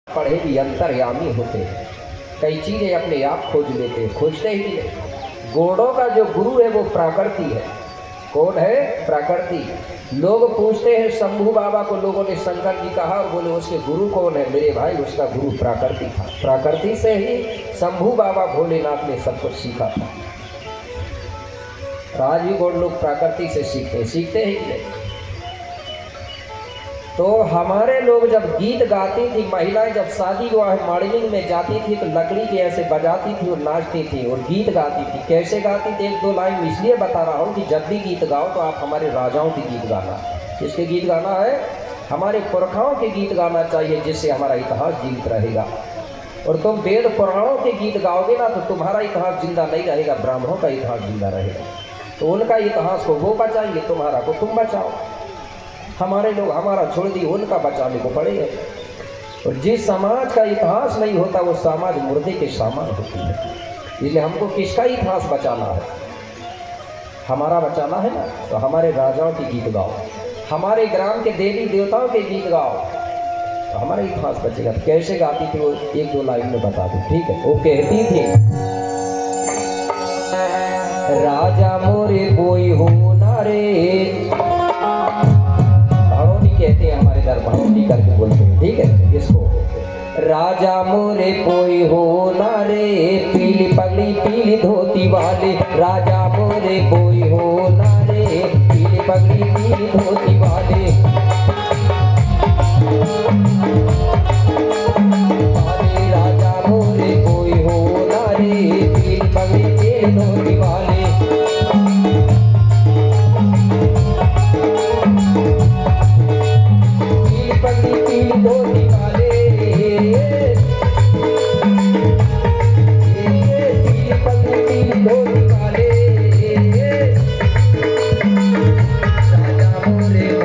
पढ़े भी अंतर्यामी होते हैं, कई चीज़ें अपने आप खोज लेते हैं, खोजते ही नहीं। गोड़ों का जो गुरु है वो प्राकृति है। कौन है? प्रकृति। लोग पूछते हैं शंभू बाबा को, लोगों ने शंकर जी कहा और बोले उसके गुरु कौन है? मेरे भाई उसका गुरु प्रकृति था। प्रकृति से ही शंभू बाबा भोलेनाथ ने सब कुछ सीखा था। आज भी गौड़ लोग प्रकृति से सीखते ही नहीं। तो हमारे लोग जब गीत गाती थी, महिलाएं जब शादी विवाह मॉडलिंग में जाती थी तो लकड़ी के ऐसे बजाती थी और नाचती थी और गीत गाती थी। कैसे गाती थी? एक दो लाइन इसलिए बता रहा हूँ कि जब भी गीत गाओ तो आप हमारे राजाओं के गीत गाना। किसके गीत गाना है? हमारे पुरखाओं के गीत गाना चाहिए, जिससे हमारा इतिहास जीवित रहेगा। और तुम वेद पुराणों के गीत गाओगे ना तो तुम्हारा इतिहास जिंदा नहीं रहेगा, ब्राह्मणों का इतिहास जिंदा रहेगा। तो उनका इतिहास को वो बचाएंगे, तुम्हारा को तुम बचाओ। हमारे लोग हमारा छोड़ दिए, उनका बचाने को पड़ेगा। और जिस समाज का इतिहास नहीं होता वो समाज मुर्दे के समान होती है। इसलिए हमको किसका इतिहास बचाना है? हमारा बचाना है ना, तो हमारे राजाओं के गीत गाओ, हमारे ग्राम के देवी देवताओं के गीत गाओ, तो हमारा इतिहास बचेगा। तो कैसे गाती थी वो एक दो लाइन में बता दूं, ठीक है? वो कहती थी, राजा मोरे कोई हो ना रे, कहते हैं हमारे इधर भड़ोटी करके बोलते हैं, ठीक है? इसको राजा मोरे कोई हो ना रे, पीली पगड़ी पीली धोती वाले, राजा मोरे कोई हो ना रे, पीली पगड़ी पीली धोती वाले, अरे राजा मोरे कोई हो ना रे, पीली पगड़ी पीली धोती वाले, राजा मोरे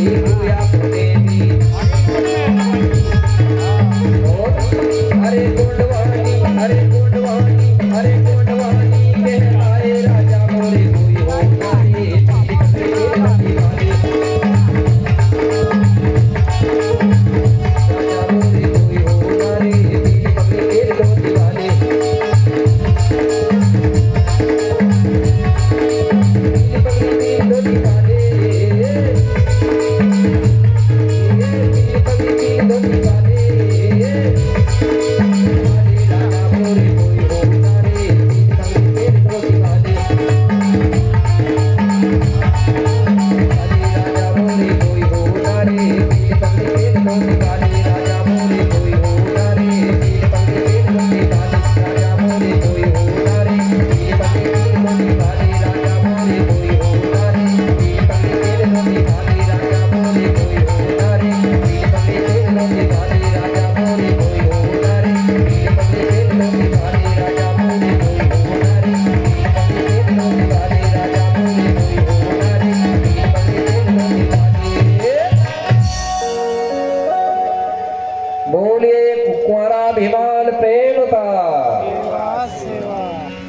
पूजा देवी। और अरे गोंडवानी अरे गोंडवानी अरे गोंडवानी कहलाए राजा मोरे कोई हो नारे दीवाने। राजा मोरे कोई हो नारे दीवाने।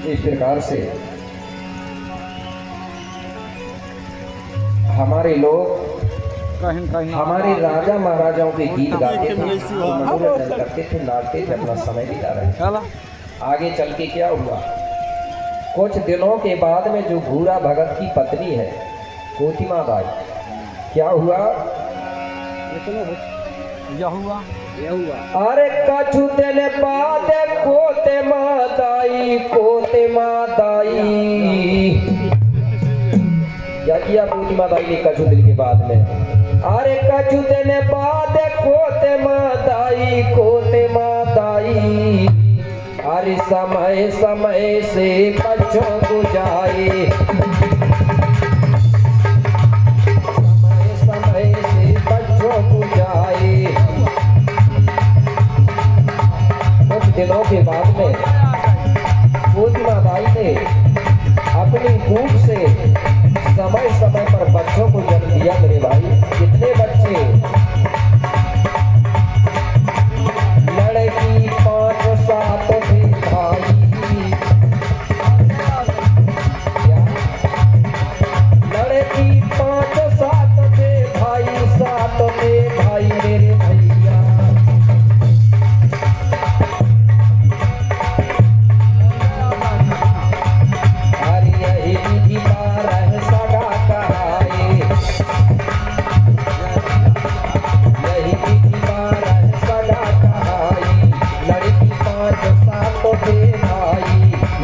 इस प्रकार से हमारे लोग हमारे राजा महाराजाओं के गीत गाते थे, मनोरंजन करते थे, नाचते थे, अपना समय बिता रहे थे। आगे चल के क्या हुआ, कुछ दिनों के बाद में जो भूरा भगत की पत्नी है कोतिमा बाई, क्या हुआ अरे कछु दिन बाद कोते मादाई क्या किया कोतिमा बाई ने कछु दिन के बाद में, अरे कछु दिन बाद कोते मादाई अरे समय समय से बच्चों को जाए, समय समय से बच्चों को जाए। कुछ दिनों के बाद में कोतिमा बाई ने अपनी कूख से समय समय पर बच्चों को जन्म दिया। मेरे भाई कितने बच्चे, लड़की 5-7 थे भाई, लड़की 5-7 थे भाई, 7 थे भाई मेरे भैया। अरे यही विधि बारह सगा कहाए, यही विधि बारह सगा कहाई, लड़की 5-7 थे भाई,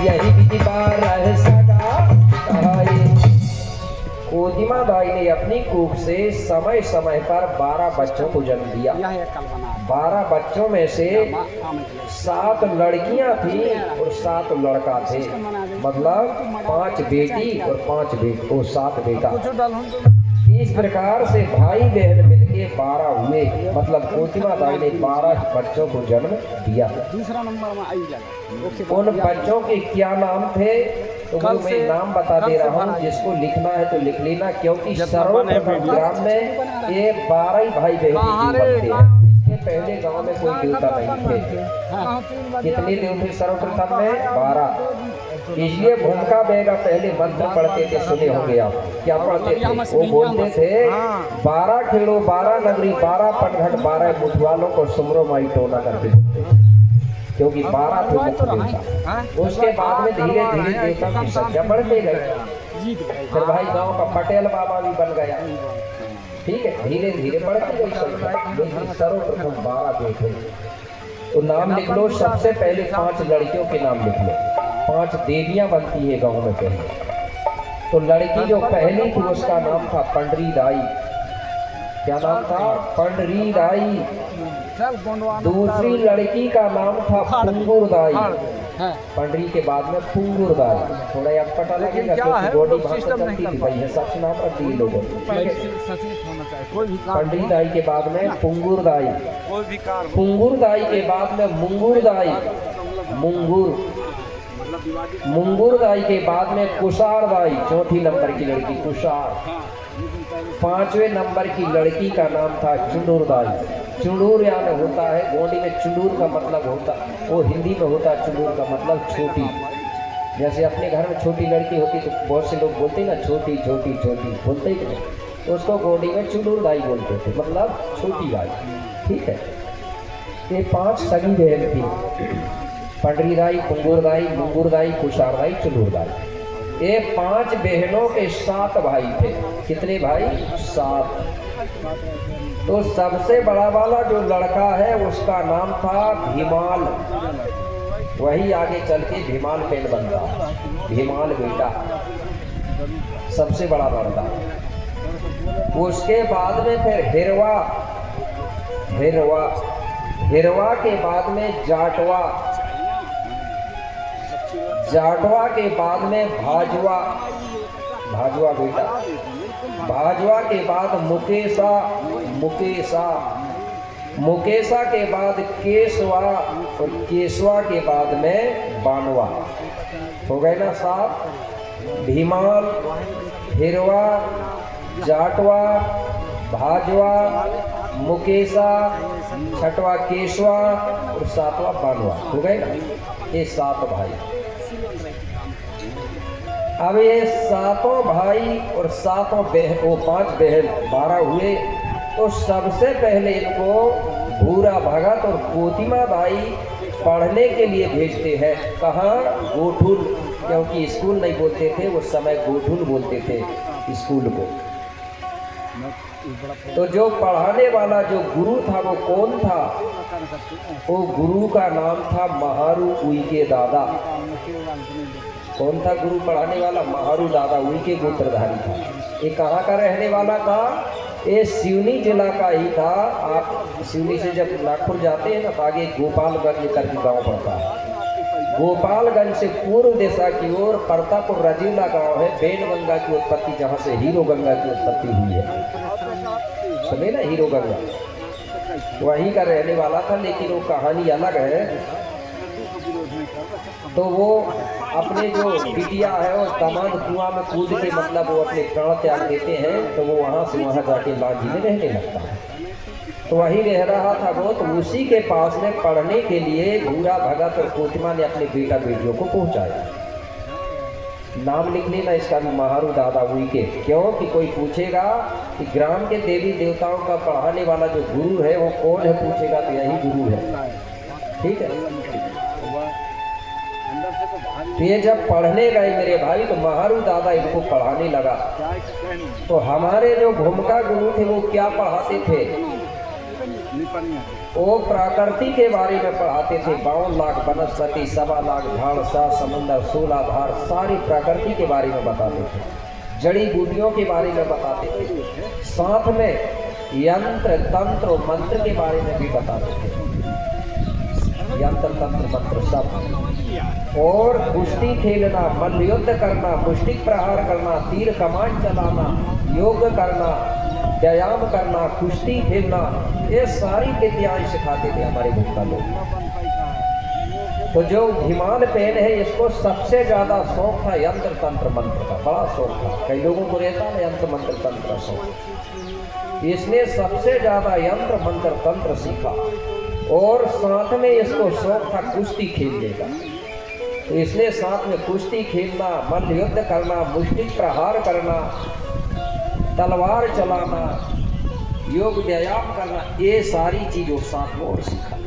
यही विधि बारह सगा कहाई। कोतिमा बाई ने अपनी कूख से समय समय पर 12 बच्चों को जन्म दिया। 12 बच्चों में से 7 लड़कियां थी और 7 लड़का थे, मतलब 5 बेटी और 7 बेटा। इस प्रकार से भाई बहन मिलके 12 हुए, मतलब कोतिमा बाई ने 12 बच्चों को जन्म दिया। दूसरा नंबर में आई जाएगा। उन बच्चों के क्या नाम थे तो वो मैं नाम बता दे रहा हूँ, जिसको लिखना है तो लिख लेना, क्योंकि सर्वप्रथम ग्राम में ये 12 ही भाई बहन बनते हैं। इसके पहले गांव में कोई देवता नहीं थे। कितने देव थे सर्वप्रथम में? 12। इसलिए भूमिका बेगा पहले मंत्र पढ़ते थे, सुने होंगे आप। क्या पढ़ते थे? वो बोलते थे 12 खेड़ो 12 नगरी 12 पटघट 12 मुठवालों को सुमरो माई टोना करके बोलते, क्योंकि 12 थे मुख्य देवता। उसके बाद में धीरे धीरे देवता की संख्या बढ़ते गई। फिर भाई गांव का पटेल बाबा भी बन गया। ठीक है, धीरे धीरे बढ़ती गई संख्या। सर्वप्रथम 12 देव थे। तो नाम लिख लो, सबसे पहले 5 लड़कियों के नाम लिख लो। 5 देवियां बनती है गांव में पहले। तो लड़की जो पहली थी उसका नाम था पंडरी दाई। क्या नाम था? पंडरी दाई। दूसरी लड़की का नाम था पुंगुर दाई। पंडरी के बाद में पुंगुर दाई। थोड़ा अटपटा लगेगा क्योंकि बॉडी भाषा चलती थी भाई, सच नाम रख दिए लोगों ने। पंडरी दाई के बाद में पुंगुर दाई, पुंगुर दाई के बाद में मुंगुर दाई, मुंगुर दाई के बाद में कुशार दाई, चौथी नंबर की लड़की कुशार। 5वें नंबर की लड़की का नाम था चुंडूरदाई। चुंडूर यानी होता है गोंडी में, चुंडूर का मतलब होता, वो हिंदी में होता है चुंडूर का मतलब छोटी। जैसे अपने घर में छोटी लड़की होती तो बहुत से लोग बोलते हैं ना छोटी छोटी छोटी, बोलते ही नहीं, उसको गोंडी में चुंडूरदाई बोलते थे, मतलब छोटी दाई। ठीक है। ये 5 सगी बहन थी, पंडरीदाई, पुंगुरदाई, मुंगुरदाई, कुशारदाई, चुंडूरदाई। ये 5 बहनों के 7 भाई थे। कितने भाई? 7। तो सबसे बड़ा वाला जो लड़का है उसका नाम था भीमाल। वही आगे चल के भीमाल पेन बनता, भीमाल बेटा सबसे बड़ा बनता। उसके बाद में फिर हिरवा, हिरवा, हिरवा के बाद में जाटवा, जाटवा के बाद में भाजवा, भाजवा बेटा, भाजवा के बाद मुकेशा, मुकेशा, मुकेशा के बाद केशवा, और केशवा के बाद में बानवा। हो गए ना 7? भीमाल, हिरवा, जाटवा, भाजवा, मुकेशा, 6वां केशवा और 7वां बानवा। हो गए ना? ये 7 भाई। अब ये 7 भाई और 7 बहन, वो 5 बहन 12 हुए। तो सबसे पहले इनको भूरा भगत और कोतिमा दाई पढ़ने के लिए भेजते हैं। कहाँ? गोठुल, क्योंकि स्कूल नहीं बोलते थे उस समय, गोठुल बोलते थे स्कूल को। तो जो पढ़ाने वाला जो गुरु था वो कौन था? वो गुरु का नाम था महारू उइके दादा। कौन था गुरु पढ़ाने वाला? महारू दादा, उइके गोत्रधारी था। ये कहाँ का रहने वाला था? ये सिवनी जिला का ही था। आप सिवनी से जब नागपुर जाते हैं ना तो आगे गोपालगंज करके गांव पड़ता है। गोपालगंज से पूर्व दिशा की ओर परतापुर रजीला गांव है, बेन गंगा की उत्पत्ति, जहाँ से हीरो गंगा की उत्पत्ति हुई है। सुने ना, हीरो गंगा वहीं का रहने वाला था, लेकिन वो कहानी अलग है। तो वो अपने जो बिटिया है वो तमाम कुआं में कूद के, मतलब वो अपने प्राण त्याग देते हैं, तो वो वहाँ से वहाँ जाके लांजी में रहने लगता है। तो वहीं रह रहा था वो। तो उसी के पास में पढ़ने के लिए भूरा भगत और कोतिमा ने अपने बेटा बेटियों को पहुँचाया। नाम लिख लेना इसका भी, महारू दादा उइके। क्यों कि कोई पूछेगा कि ग्राम के देवी देवताओं का पढ़ाने वाला जो गुरु है वो कौन है, पूछेगा तो यही गुरु है। ठीक है। तो ये जब पढ़ने गए मेरे भाई तो महारू दादा इनको पढ़ाने लगा। तो हमारे जो भूमिका गुरु थे वो क्या पढ़ाते थे? वो प्रकृति के बारे में पढ़ाते थे। 52 लाख वनस्पति, 1.25 लाख झाड़, 7 समंदर, 16 धार, सारी प्रकृति के बारे में बताते थे। जड़ी बूटियों के बारे में बताते थे। साथ में यंत्र तंत्र और मंत्र के बारे में भी बताते थे। यंत्र तंत्र मंत्र सब। और कुश्ती खेलना, मल्ल युद्ध करना, मुष्टिक प्रहार करना, तीर कमान चलाना, योग करना, व्यायाम करना, कुश्ती खेलना, ये सारी विद्याएं सिखाते थे हमारे गुप्ता लोग। तो जो भीमाल पेन है इसको सबसे ज्यादा शौक था यंत्र तंत्र मंत्र का, बड़ा शौक था। कई लोगों को रहता है यंत्र मंत्र तंत्र का शौक। इसने सबसे ज्यादा यंत्र मंत्र तंत्र सीखा। और साथ में इसको शौक था कुश्ती खेलने का। तो इसलिए साथ में कुश्ती खेलना, मल्ल युद्ध करना, मुष्टिक प्रहार करना, तलवार चलाना, योग व्यायाम करना, ये सारी चीज़ों साथ में और सीखा।